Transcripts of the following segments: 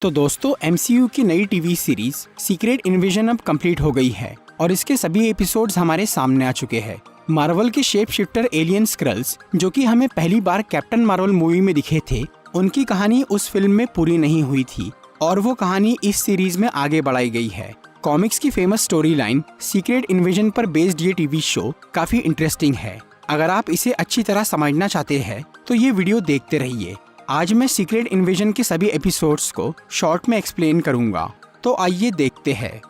तो दोस्तों MCU की नई टीवी सीरीज सीक्रेट इन्वेजन अब कंप्लीट हो गई है और इसके सभी एपिसोड्स हमारे सामने आ चुके हैं। मार्वल के शेप शिफ्टर एलियन स्क्रल्स जो कि हमें पहली बार कैप्टन मार्वल मूवी में दिखे थे, उनकी कहानी उस फिल्म में पूरी नहीं हुई थी और वो कहानी इस सीरीज में आगे बढ़ाई गई है। कॉमिक्स की famous story line secret invasion पर बेस्ड ये टीवी शो काफी इंटरेस्टिंग है। अगर आप इसे अच्छी तरह समझना चाहते हैं तो ये वीडियो देखते रहिए। आज मैं सीक्रेट इन्वेजन के सभी एपिसोड्स को शॉर्ट में एक्सप्लेन करूंगा, तो आइए देखते हैं।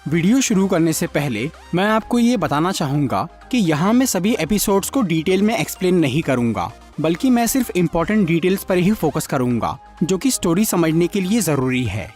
वीडियो शुरू करने से पहले मैं आपको ये बताना चाहूंगा कि यहाँ मैं सभी एपिसोड्स को डिटेल में एक्सप्लेन नहीं करूंगा, बल्कि मैं सिर्फ इम्पोर्टेंट डिटेल्स पर ही फोकस करूंगा जो कि स्टोरी समझने के लिए जरूरी है।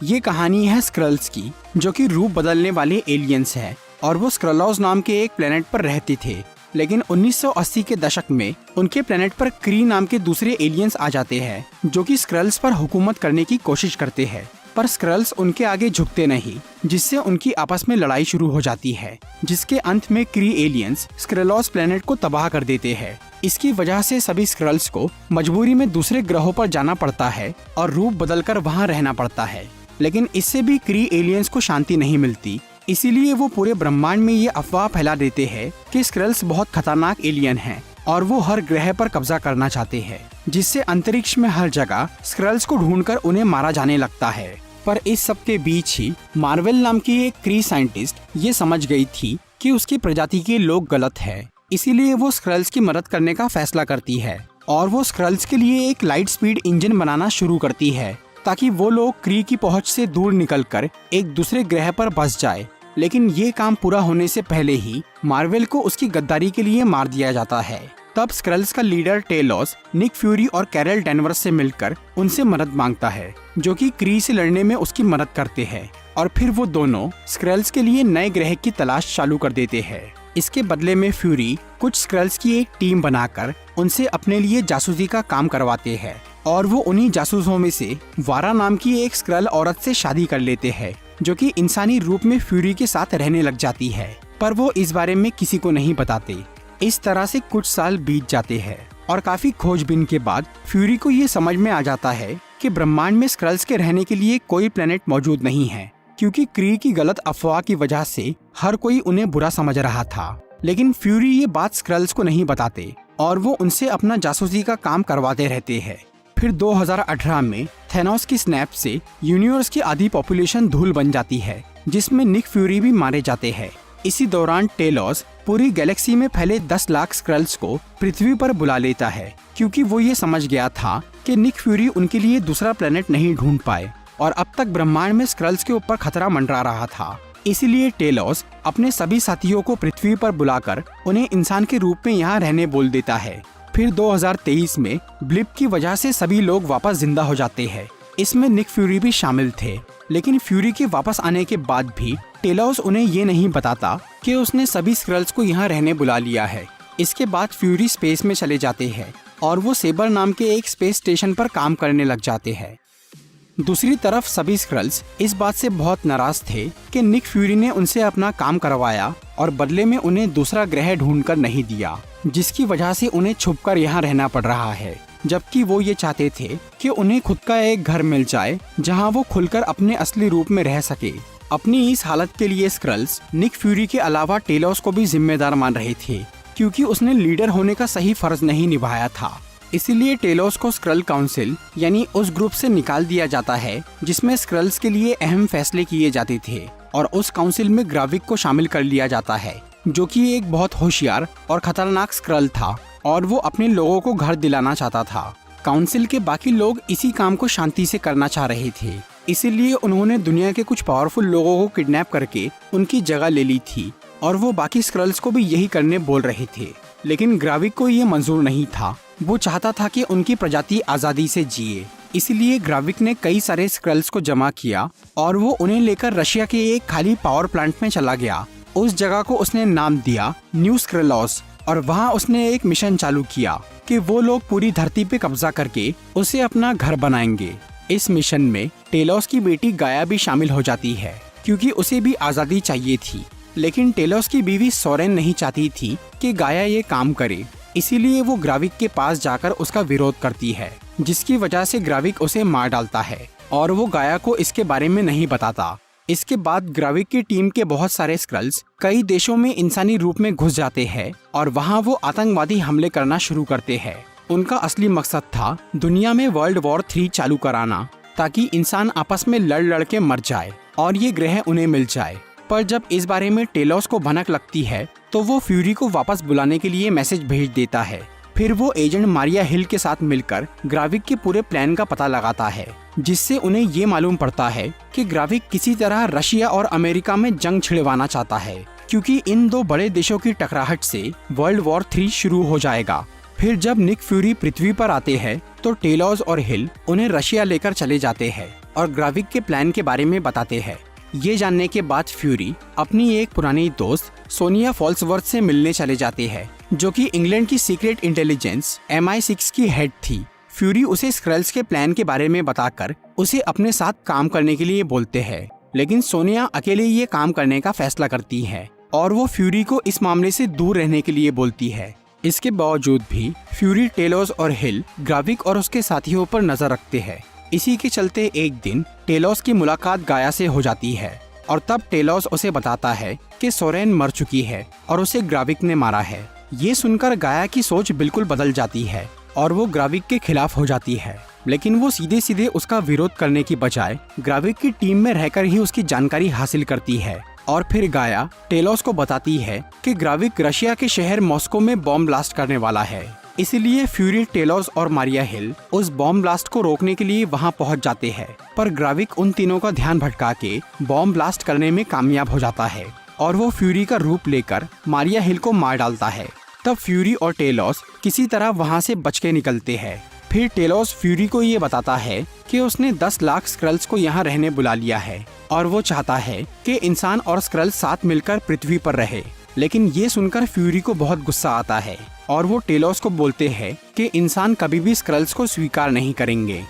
ये कहानी है स्क्रल्स की, जो कि रूप बदलने वाले एलियंस है और वो स्क्रलोस नाम के एक प्लेनेट पर रहते थे। लेकिन 1980 के दशक में उनके प्लेनेट पर क्री नाम के दूसरे एलियंस आ जाते हैं जो कि स्क्रल्स पर हुकूमत करने की कोशिश करते हैं, पर स्क्रल्स उनके आगे झुकते नहीं, जिससे उनकी आपस में लड़ाई शुरू हो जाती है, जिसके अंत में क्री एलियंस स्क्रलोस प्लेनेट को तबाह कर देते हैं। इसकी वजह से सभी स्क्रल्स को मजबूरी में दूसरे ग्रहों पर जाना पड़ता है और रूप बदलकर वहां रहना पड़ता है। लेकिन इससे भी क्री एलियंस को शांति नहीं मिलती, इसीलिए वो पूरे ब्रह्मांड में ये अफवाह फैला देते हैं कि स्क्रल्स बहुत खतरनाक एलियन हैं और वो हर ग्रह पर कब्जा करना चाहते हैं, जिससे अंतरिक्ष में हर जगह स्क्रल्स को ढूंढकर उन्हें मारा जाने लगता है। पर इस सब के बीच ही मार्वेल नाम की एक क्री साइंटिस्ट ये समझ गई थी कि उसकी प्रजाति के लोग गलत है, इसीलिए वो स्क्रल्स की मदद करने का फैसला करती है और वो स्क्रल्स के लिए एक लाइट स्पीड इंजन बनाना शुरू करती है ताकि वो लोग क्री की पहुंच से दूर निकलकर एक दूसरे ग्रह पर बस जाए। लेकिन ये काम पूरा होने से पहले ही मार्वेल को उसकी गद्दारी के लिए मार दिया जाता है। तब स्क्रल्स का लीडर टेलोस निक फ्यूरी और कैरल डैनवर्स से मिलकर उनसे मदद मांगता है, जो कि क्री से लड़ने में उसकी मदद करते हैं और फिर वो दोनों स्क्रल्स के लिए नए ग्रह की तलाश चालू कर देते हैं। इसके बदले में फ्यूरी कुछ स्क्रल्स की एक टीम बनाकर उनसे अपने लिए जासूसी का काम करवाते हैं और वो उन्हीं जासूसों में से वारा नाम की एक स्क्रल औरत से शादी कर लेते हैं, जो कि इंसानी रूप में फ्यूरी के साथ रहने लग जाती है, पर वो इस बारे में किसी को नहीं बताते। इस तरह से कुछ साल बीत जाते हैं और काफी खोजबीन के बाद फ्यूरी को ये समझ में आ जाता है कि ब्रह्मांड में स्क्रल्स के रहने के लिए कोई प्लेनेट मौजूद नहीं है, क्योंकि क्री की गलत अफवाह की वजह से हर कोई उन्हें बुरा समझ रहा था। लेकिन फ्यूरी ये बात स्क्रल्स को नहीं बताते और वो उनसे अपना जासूसी का काम करवाते रहते हैं। फिर 2018 में थेनोस की स्नैप से यूनिवर्स की आधी पॉपुलेशन धूल बन जाती है, जिसमें निक फ्यूरी भी मारे जाते हैं। इसी दौरान टेलोस पूरी गैलेक्सी में फैले 10 लाख स्क्रल्स को पृथ्वी पर बुला लेता है, क्योंकि वो ये समझ गया था कि निक फ्यूरी उनके लिए दूसरा प्लेनेट नहीं ढूंढ पाए और अब तक ब्रह्मांड में स्क्रल्स के ऊपर खतरा मंडरा रहा था। इसीलिए टेलोस अपने सभी साथियों को पृथ्वी पर बुलाकर उन्हें इंसान के रूप में यहाँ रहने बोल देता है। फिर 2023 में ब्लिप की वजह से सभी लोग वापस जिंदा हो जाते हैं। इसमें निक फ्यूरी भी शामिल थे, लेकिन फ्यूरी के वापस आने के बाद भी टेलोस उन्हें ये नहीं बताता कि उसने सभी स्क्रल्स को यहाँ रहने बुला लिया है। इसके बाद फ्यूरी स्पेस में चले जाते हैं और वो सेबर नाम के एक स्पेस स्टेशन पर काम करने लग जाते हैं। दूसरी तरफ सभी स्क्रल्स इस बात से बहुत नाराज थे कि निक फ्यूरी ने उनसे अपना काम करवाया और बदले में उन्हें दूसरा ग्रह ढूंढकर नहीं दिया, जिसकी वजह से उन्हें छुपकर यहाँ रहना पड़ रहा है, जबकि वो ये चाहते थे कि उन्हें खुद का एक घर मिल जाए जहाँ वो खुलकर अपने असली रूप में रह सके। अपनी इस हालत के लिए स्क्रल्स निक फ्यूरी के अलावा टेलोस को भी जिम्मेदार मान रहे थे, क्योंकि उसने लीडर होने का सही फर्ज नहीं निभाया था। इसीलिए टेलोस को स्क्रल काउंसिल यानी उस ग्रुप से निकाल दिया जाता है जिसमें स्क्रल्स के लिए अहम फैसले किए जाते थे, और उस काउंसिल में ग्राविक को शामिल कर लिया जाता है, जो कि एक बहुत होशियार और खतरनाक स्क्रल था और वो अपने लोगों को घर दिलाना चाहता था। काउंसिल के बाकी लोग इसी काम को शांति से करना चाह रहे थे, इसीलिए उन्होंने दुनिया के कुछ पावरफुल लोगों को किडनैप करके उनकी जगह ले ली थी और वो बाकी स्क्रल्स को भी यही करने बोल रहे थे। लेकिन ग्राविक को ये मंजूर नहीं था। वो चाहता था कि उनकी प्रजाति आजादी से जिए। इसीलिए ग्राविक ने कई सारे स्क्रल्स को जमा किया और वो उन्हें लेकर रशिया के एक खाली पावर प्लांट में चला गया। उस जगह को उसने नाम दिया न्यू स्क्रलोस और वहाँ उसने एक मिशन चालू किया कि वो लोग पूरी धरती पे कब्जा करके उसे अपना घर बनाएंगे। इस मिशन में टेलोस की बेटी गाया भी शामिल हो जाती है, क्योंकि उसे भी आजादी चाहिए थी। लेकिन टेलोस की बीवी सोरेन नहीं चाहती थी कि गाया ये काम करे, इसीलिए वो ग्राविक के पास जाकर उसका विरोध करती है, जिसकी वजह से ग्राविक उसे मार डालता है और वो गाया को इसके बारे में नहीं बताता। इसके बाद ग्राविक की टीम के बहुत सारे स्क्रल्स कई देशों में इंसानी रूप में घुस जाते हैं और वहाँ वो आतंकवादी हमले करना शुरू करते हैं। उनका असली मकसद था दुनिया में वर्ल्ड वॉर 3 चालू कराना, ताकि इंसान आपस में लड़ के मर जाए और ये ग्रह उन्हें मिल जाए। पर जब इस बारे में टेलोस को भनक लगती है तो वो फ्यूरी को वापस बुलाने के लिए मैसेज भेज देता है। फिर वो एजेंट मारिया हिल के साथ मिलकर ग्राविक के पूरे प्लान का पता लगाता है, जिससे उन्हें ये मालूम पड़ता है कि ग्राविक किसी तरह रशिया और अमेरिका में जंग छिड़वाना चाहता है, क्योंकि इन 2 बड़े देशों की टकराहट से वर्ल्ड वॉर 3 शुरू हो जाएगा। फिर जब निक फ्यूरी पृथ्वी पर आते हैं तो टेलोस और हिल उन्हें रशिया लेकर चले जाते हैं और ग्राविक के प्लान के बारे में बताते हैं। ये जानने के बाद फ्यूरी अपनी एक पुरानी दोस्त सोनिया फॉल्सवर्थ से मिलने चले जाते हैं, जो कि इंग्लैंड की सीक्रेट इंटेलिजेंस MI6 की हेड थी। फ्यूरी उसे स्क्रल्स के प्लान के बारे में बताकर उसे अपने साथ काम करने के लिए बोलते हैं, लेकिन सोनिया अकेले ये काम करने का फैसला करती है और वो फ्यूरी को इस मामले से दूर रहने के लिए बोलती है। इसके बावजूद भी फ्यूरी, टेलोस और हिल ग्राविक और उसके साथियों पर नजर रखते हैं। इसी के चलते एक दिन टेलोस की मुलाकात गाया से हो जाती है और तब टेलोस उसे बताता है कि सोरेन मर चुकी है और उसे ग्राविक ने मारा है। ये सुनकर गाया की सोच बिल्कुल बदल जाती है और वो ग्राविक के खिलाफ हो जाती है, लेकिन वो सीधे सीधे उसका विरोध करने की बजाय ग्राविक की टीम में रहकर ही उसकी जानकारी हासिल करती है। और फिर गाया टेलोस को बताती है कि ग्राविक रशिया के शहर मॉस्को में बॉम्ब ब्लास्ट करने वाला है, इसलिए फ्यूरी, टेलोस और मारिया हिल उस बॉम्ब ब्लास्ट को रोकने के लिए वहां पहुंच जाते हैं। पर ग्राविक उन तीनों का ध्यान भटका के बॉम्ब ब्लास्ट करने में कामयाब हो जाता है और वो फ्यूरी का रूप लेकर मारिया हिल को मार डालता है। तब फ्यूरी और टेलोस किसी तरह वहां से बच के निकलते हैं। फिर टेलोस फ्यूरी को ये बताता है कि उसने 10 लाख स्क्रल्स को यहाँ रहने बुला लिया है और वो चाहता है कि इंसान और स्क्रल्स साथ मिलकर पृथ्वी पर रहे। लेकिन ये सुनकर फ्यूरी को बहुत गुस्सा आता है और वो टेलोस को बोलते हैं कि इंसान कभी भी स्क्रल्स को स्वीकार नहीं करेंगे।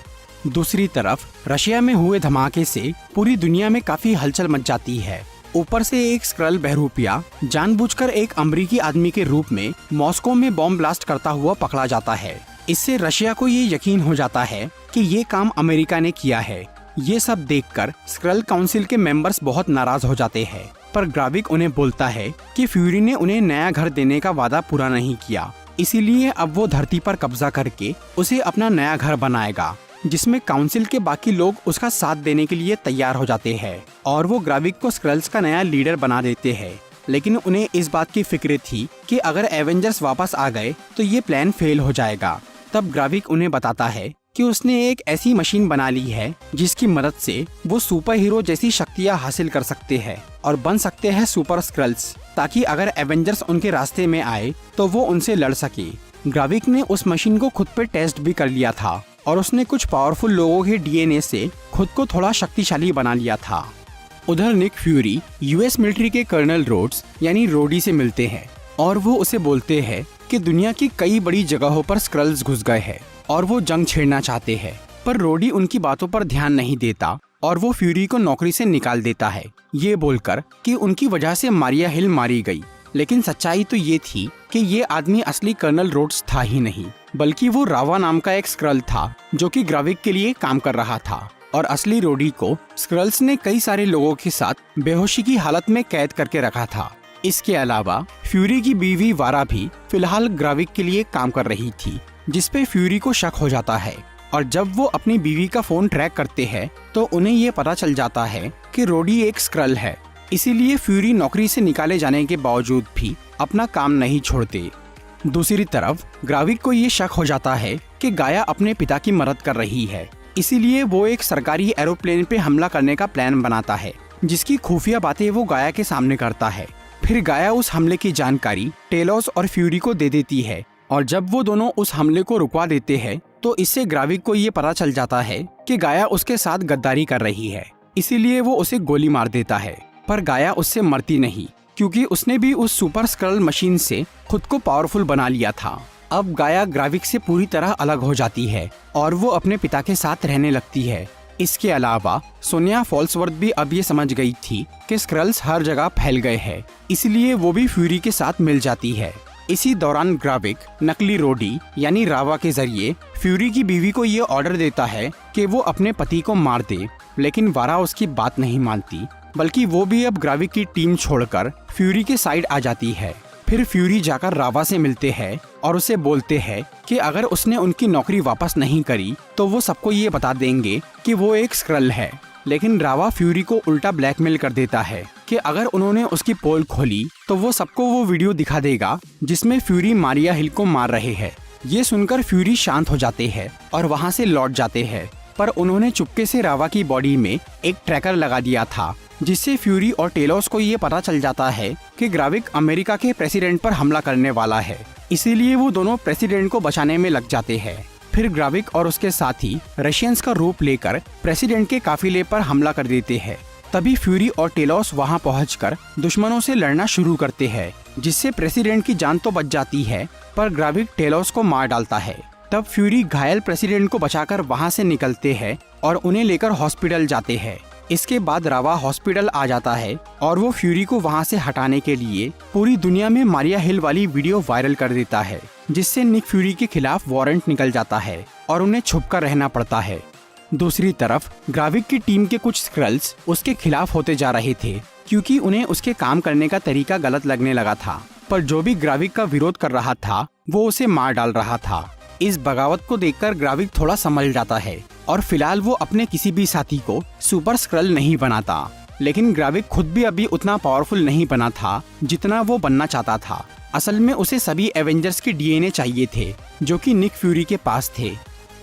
दूसरी तरफ रशिया में हुए धमाके से पूरी दुनिया में काफी हलचल मच जाती है। ऊपर से एक स्क्रल बहरूपिया जानबूझकर एक अमेरिकी आदमी के रूप में मॉस्को में बॉम्ब ब्लास्ट करता हुआ पकड़ा जाता है। इससे रशिया को ये यकीन हो जाता है कि ये काम अमेरिका ने किया है। ये सब देखकर स्क्रल काउंसिल के मेंबर्स बहुत नाराज हो जाते हैं, पर ग्राविक उन्हें बोलता है कि फ्यूरी ने उन्हें नया घर देने का वादा पूरा नहीं किया, इसीलिए अब वो धरती पर कब्जा करके उसे अपना नया घर बनाएगा, जिसमें काउंसिल के बाकी लोग उसका साथ देने के लिए तैयार हो जाते हैं और वो ग्राविक को स्क्रल्स का नया लीडर बना देते हैं। लेकिन उन्हें इस बात की फिक्र थी कि अगर एवेंजर्स वापस आ गए तो ये प्लान फेल हो जाएगा। तब ग्राविक उन्हें बताता है कि उसने एक ऐसी मशीन बना ली है जिसकी मदद से वो सुपर हीरो जैसी शक्तियां हासिल कर सकते हैं और बन सकते हैं सुपर स्क्रल्स, ताकि अगर एवेंजर्स उनके रास्ते में आए तो वो उनसे लड़ सके। ग्राविक ने उस मशीन को खुद पे टेस्ट भी कर लिया था और उसने कुछ पावरफुल लोगों के DNA से खुद को थोड़ा शक्तिशाली बना लिया था। उधर निक फ्यूरी US मिलिट्री के कर्नल रोड्स यानी रोडी से मिलते हैं और वो उसे बोलते हैं कि दुनिया की कई बड़ी जगहों पर स्क्रल्स घुस गए हैं और वो जंग छेड़ना चाहते हैं। पर रोडी उनकी बातों पर ध्यान नहीं देता और वो फ्यूरी को नौकरी से निकाल देता है, ये बोलकर कि उनकी वजह से मारिया हिल मारी गई। लेकिन सच्चाई तो ये थी कि ये आदमी असली कर्नल रोड्स था ही नहीं, बल्कि वो रावा नाम का एक स्क्रल था जो कि ग्राविक के लिए काम कर रहा था। और असली रोडी को स्क्रल्स ने कई सारे लोगों के साथ बेहोशी की हालत में कैद करके रखा था। इसके अलावा फ्यूरी की बीवी वारा भी फिलहाल ग्राविक के लिए काम कर रही थी, जिसपे फ्यूरी को शक हो जाता है। और जब वो अपनी बीवी का फोन ट्रैक करते हैं तो उन्हें ये पता चल जाता है कि रोडी एक स्क्रल है। इसीलिए फ्यूरी नौकरी से निकाले जाने के बावजूद भी अपना काम नहीं छोड़ते। दूसरी तरफ ग्राविक को ये शक हो जाता है कि गाया अपने पिता की मदद कर रही है, इसीलिए वो एक सरकारी एरोप्लेन पे हमला करने का प्लान बनाता है, जिसकी खुफिया बातें वो गाया के सामने करता है। फिर गाया उस हमले की जानकारी टेलोस और फ्यूरी को दे देती है और जब वो दोनों उस हमले को रुकवा देते हैं तो इससे ग्राविक को ये पता चल जाता है कि गाया उसके साथ गद्दारी कर रही है, इसीलिए वो उसे गोली मार देता है। पर गाया उससे मरती नहीं, क्योंकि उसने भी उस सुपर स्क्रल मशीन से खुद को पावरफुल बना लिया था। अब गाया ग्राविक से पूरी तरह अलग हो जाती है और वो अपने पिता के साथ रहने लगती है। इसके अलावा सोनिया फॉल्सवर्थ भी अब ये समझ गई थी कि स्क्रल्स हर जगह फैल गए हैं, इसलिए वो भी फ्यूरी के साथ मिल जाती है। इसी दौरान ग्राविक नकली रोडी यानी रावा के जरिए फ्यूरी की बीवी को ये ऑर्डर देता है कि वो अपने पति को मार दे, लेकिन वारा उसकी बात नहीं मानती, बल्कि वो भी अब ग्राविक की टीम छोड़कर फ्यूरी के साइड आ जाती है। फिर फ्यूरी जाकर रावा से मिलते हैं और उसे बोलते हैं कि अगर उसने उनकी नौकरी वापस नहीं करी तो वो सबको ये बता देंगे कि वो एक स्क्रल है। लेकिन रावा फ्यूरी को उल्टा ब्लैकमेल कर देता है कि अगर उन्होंने उसकी पोल खोली तो वो सबको वो वीडियो दिखा देगा जिसमें फ्यूरी मारिया हिल को मार रहे हैं। ये सुनकर फ्यूरी शांत हो जाते हैं और वहाँ से लौट जाते हैं, पर उन्होंने चुपके से रावा की बॉडी में एक ट्रैकर लगा दिया था, जिससे फ्यूरी और टेलोस को ये पता चल जाता है कि ग्राविक अमेरिका के प्रेसिडेंट पर हमला करने वाला है। इसीलिए वो दोनों प्रेसिडेंट को बचाने में लग जाते हैं। फिर ग्राविक और उसके साथी रशियंस का रूप लेकर प्रेसिडेंट के काफिले पर हमला कर देते हैं। तभी फ्यूरी और टेलोस वहां पहुंचकर दुश्मनों से लड़ना शुरू करते हैं, जिससे प्रेसिडेंट की जान तो बच जाती है, पर ग्राविक टेलोस को मार डालता है। तब फ्यूरी घायल प्रेसिडेंट को बचाकर वहां से निकलते हैं और उन्हें लेकर हॉस्पिटल जाते हैं। इसके बाद रावा हॉस्पिटल आ जाता है और वो फ्यूरी को वहां से हटाने के लिए पूरी दुनिया में मारिया हिल वाली वीडियो वायरल कर देता है, जिससे निक फ्यूरी के खिलाफ वारंट निकल जाता है और उन्हें छुपकर रहना पड़ता है। दूसरी तरफ ग्राविक की टीम के कुछ स्क्रल्स उसके खिलाफ होते जा रहे थे, क्योंकि उन्हें उसके काम करने का तरीका गलत लगने लगा था, पर जो भी ग्राविक का विरोध कर रहा था वो उसे मार डाल रहा था। इस बगावत को देखकर ग्राविक थोड़ा संभल जाता है और फिलहाल वो अपने किसी भी साथी को सुपर स्क्रल नहीं बनाता। लेकिन ग्राविक खुद भी अभी उतना पावरफुल नहीं बना था जितना वो बनना चाहता था। असल में उसे सभी एवेंजर्स के डीएनए चाहिए थे, जो कि निक फ्यूरी के पास थे।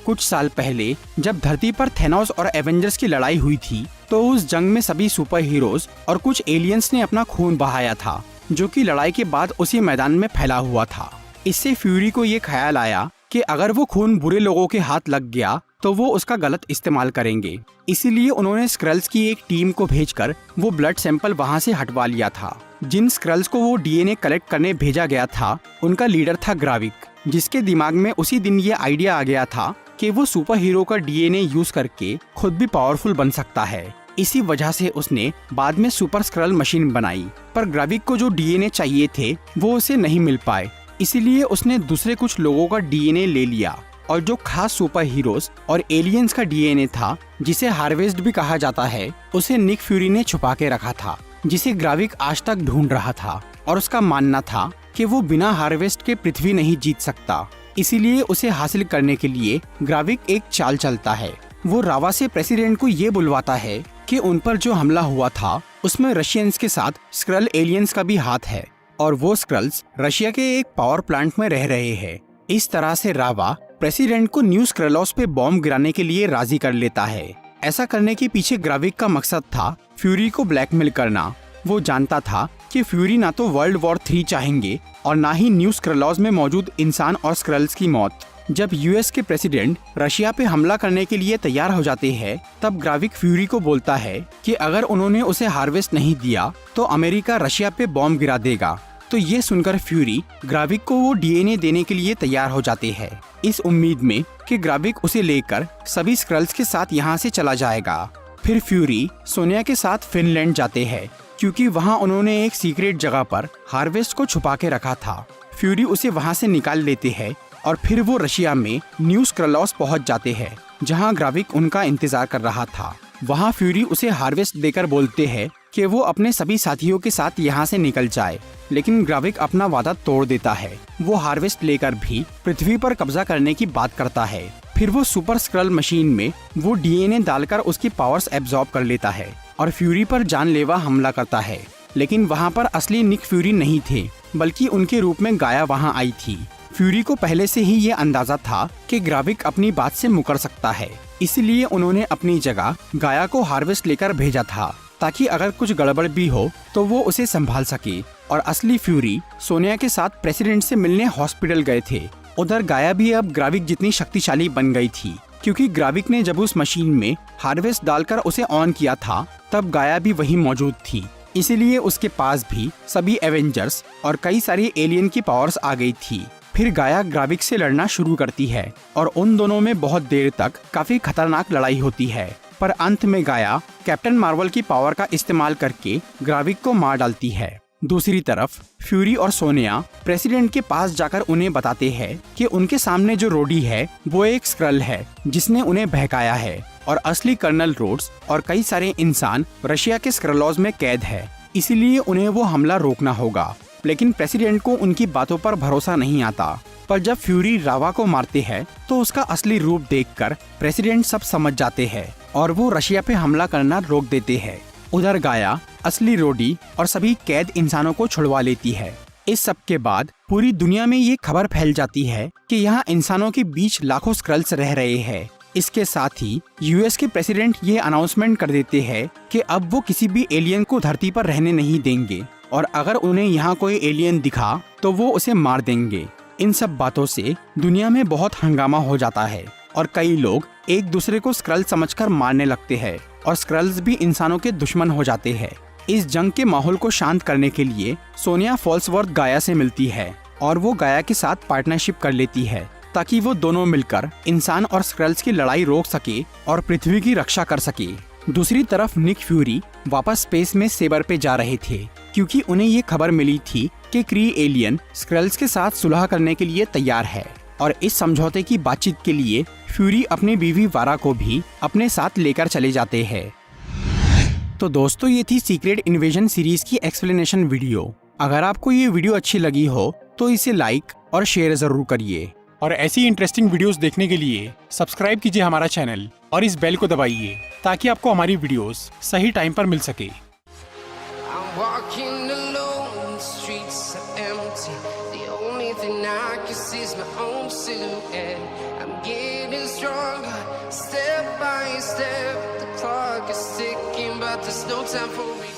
कुछ साल पहले जब धरती पर थेनोस और एवेंजर्स की लड़ाई हुई थी, तो उस जंग में सभी सुपर हीरोज और कुछ एलियंस ने अपना खून बहाया था, जो कि लड़ाई के बाद उसी मैदान में फैला हुआ था। इससे फ्यूरी को ये ख्याल आया कि अगर वो खून बुरे लोगों के हाथ लग गया तो वो उसका गलत इस्तेमाल करेंगे। इसीलिए उन्होंने स्क्रल्स की एक टीम को भेजकर वो ब्लड सैंपल वहां से हटवा लिया था। जिन स्क्रल्स को वो डीएनए कलेक्ट करने भेजा गया था, उनका लीडर था ग्राविक, जिसके दिमाग में उसी दिन ये आइडिया आ गया था कि वो सुपर हीरो का डीएनए यूज करके खुद भी पावरफुल बन सकता है। इसी वजह से उसने बाद में सुपर स्क्रल मशीन बनाई, पर ग्राविक को जो डीएनए चाहिए थे वो उसे नहीं मिल पाए। इसीलिए उसने दूसरे कुछ लोगों का डीएनए ले लिया और जो खास सुपर हीरोज और एलियंस का डीएनए था, जिसे हार्वेस्ट भी कहा जाता है, उसे निक फ्यूरी ने छुपा के रखा था, जिसे ग्राविक आज तक ढूंढ रहा था और उसका मानना था कि वो बिना हार्वेस्ट के पृथ्वी नहीं जीत सकता। इसीलिए उसे हासिल करने के लिए ग्राविक एक चाल चलता है। वो रावा से प्रेसिडेंट को ये बुलवाता है कि उन पर जो हमला हुआ था उसमें रशियंस के साथ स्क्रल एलियंस का भी हाथ है और वो स्क्रल्स रशिया के एक पावर प्लांट में रह रहे हैं। इस तरह से रावा प्रेसिडेंट को न्यू स्क्रलोस पे बॉम्ब गिराने के लिए राजी कर लेता है। ऐसा करने के पीछे ग्राविक का मकसद था फ्यूरी को ब्लैकमेल करना। वो जानता था कि फ्यूरी ना तो वर्ल्ड वॉर 3 चाहेंगे और ना ही न्यू स्क्रलोस में मौजूद इंसान और स्क्रल्स की मौत। जब यूएस के प्रेसिडेंट रशिया पे हमला करने के लिए तैयार हो जाते हैं, तब ग्राविक फ्यूरी को बोलता है कि अगर उन्होंने उसे हार्वेस्ट नहीं दिया तो अमेरिका रशिया पे बॉम्ब गिरा देगा। तो ये सुनकर फ्यूरी ग्राविक को वो डीएनए देने के लिए तैयार हो जाते हैं, इस उम्मीद में कि ग्राविक उसे लेकर सभी स्क्रल्स के साथ यहाँ से चला जाएगा। फिर फ्यूरी सोनिया के साथ फिनलैंड जाते हैं, क्योंकि वहाँ उन्होंने एक सीक्रेट जगह पर हार्वेस्ट को छुपा के रखा था। फ्यूरी उसे वहाँ से निकाल लेते हैं और फिर वो रशिया में न्यू स्क्रलोस पहुँच जाते हैं, जहाँ ग्राविक उनका इंतजार कर रहा था। वहाँ फ्यूरी उसे हार्वेस्ट देकर बोलते हैं कि वो अपने सभी साथियों के साथ यहाँ से निकल जाए, लेकिन ग्राविक अपना वादा तोड़ देता है। वो हार्वेस्ट लेकर भी पृथ्वी पर कब्जा करने की बात करता है। फिर वो सुपर स्क्रल मशीन में वो डीएनए डालकर उसकी पावर्स एब्जॉर्ब कर लेता है और फ्यूरी पर जानलेवा हमला करता है। लेकिन वहाँ पर असली निक फ्यूरी नहीं थे, बल्कि उनके रूप में गाया वहाँ आई थी। फ्यूरी को पहले से ही ये अंदाजा था कि ग्राविक अपनी बात से मुकर सकता है, इसलिए उन्होंने अपनी जगह गाया को हार्वेस्ट लेकर भेजा था, ताकि अगर कुछ गड़बड़ भी हो तो वो उसे संभाल सके। और असली फ्यूरी सोनिया के साथ प्रेसिडेंट से मिलने हॉस्पिटल गए थे। उधर गाया भी अब ग्राविक जितनी शक्तिशाली बन गई थी, क्योंकि ग्राविक ने जब उस मशीन में हार्वेस्ट डालकर उसे ऑन किया था, तब गाया भी वहीं मौजूद थी। इसीलिए उसके पास भी सभी एवेंजर्स और कई सारी एलियन की पावर्स आ गई थी। फिर गाया ग्राविक से लड़ना शुरू करती है और उन दोनों में बहुत देर तक काफी खतरनाक लड़ाई होती है, पर अंत में गाया कैप्टन मार्वल की पावर का इस्तेमाल करके ग्राविक को मार डालती है। दूसरी तरफ फ्यूरी और सोनिया प्रेसिडेंट के पास जाकर उन्हें बताते हैं कि उनके सामने जो रोडी है वो एक स्क्रल है जिसने उन्हें बहकाया है और असली कर्नल रोड्स और कई सारे इंसान रशिया के स्क्रलॉज में कैद है, इसीलिए उन्हें वो हमला रोकना होगा। लेकिन प्रेसिडेंट को उनकी बातों पर भरोसा नहीं आता। पर जब फ्यूरी रावा को मारते हैं तो उसका असली रूप देखकर प्रेसिडेंट सब समझ जाते हैं और वो रशिया पे हमला करना रोक देते हैं। उधर गाया असली रोडी और सभी कैद इंसानों को छुड़वा लेती है। इस सब के बाद पूरी दुनिया में ये खबर फैल जाती है कि यहाँ इंसानों के बीच लाखों स्क्रल्स रह रहे हैं। इसके साथ ही यूएस के प्रेसिडेंट ये अनाउंसमेंट कर देते हैं कि अब वो किसी भी एलियन को धरती पर रहने नहीं देंगे और अगर उन्हें यहाँ कोई एलियन दिखा तो वो उसे मार देंगे। इन सब बातों से दुनिया में बहुत हंगामा हो जाता है और कई लोग एक दूसरे को स्क्रल समझकर मारने लगते हैं और स्क्रल्स भी इंसानों के दुश्मन हो जाते हैं। इस जंग के माहौल को शांत करने के लिए सोनिया फॉल्सवर्थ गाया से मिलती है और वो गाया के साथ पार्टनरशिप कर लेती है ताकि वो दोनों मिलकर इंसान और स्क्रल्स की लड़ाई रोक सके और पृथ्वी की रक्षा कर सके। दूसरी तरफ निक फ्यूरी वापस स्पेस में सेबर पे जा रहे थे क्योंकि उन्हें ये खबर मिली थी कि क्री एलियन स्क्रल्स के साथ सुलह करने के लिए तैयार है और इस समझौते की बातचीत के लिए फ्यूरी अपनी बीवी वारा को भी अपने साथ लेकर चले जाते हैं। तो दोस्तों ये थी सीक्रेट इन्वेजन सीरीज की एक्सप्लेनेशन वीडियो। अगर आपको ये वीडियो अच्छी लगी हो तो इसे लाइक और शेयर जरूर करिए और ऐसी इंटरेस्टिंग वीडियोस देखने के लिए सब्सक्राइब कीजिए हमारा चैनल और इस बेल को दबाइए ताकि आपको हमारी वीडियोस सही टाइम पर मिल सके। Step by step, the clock is ticking, but there's no time for me.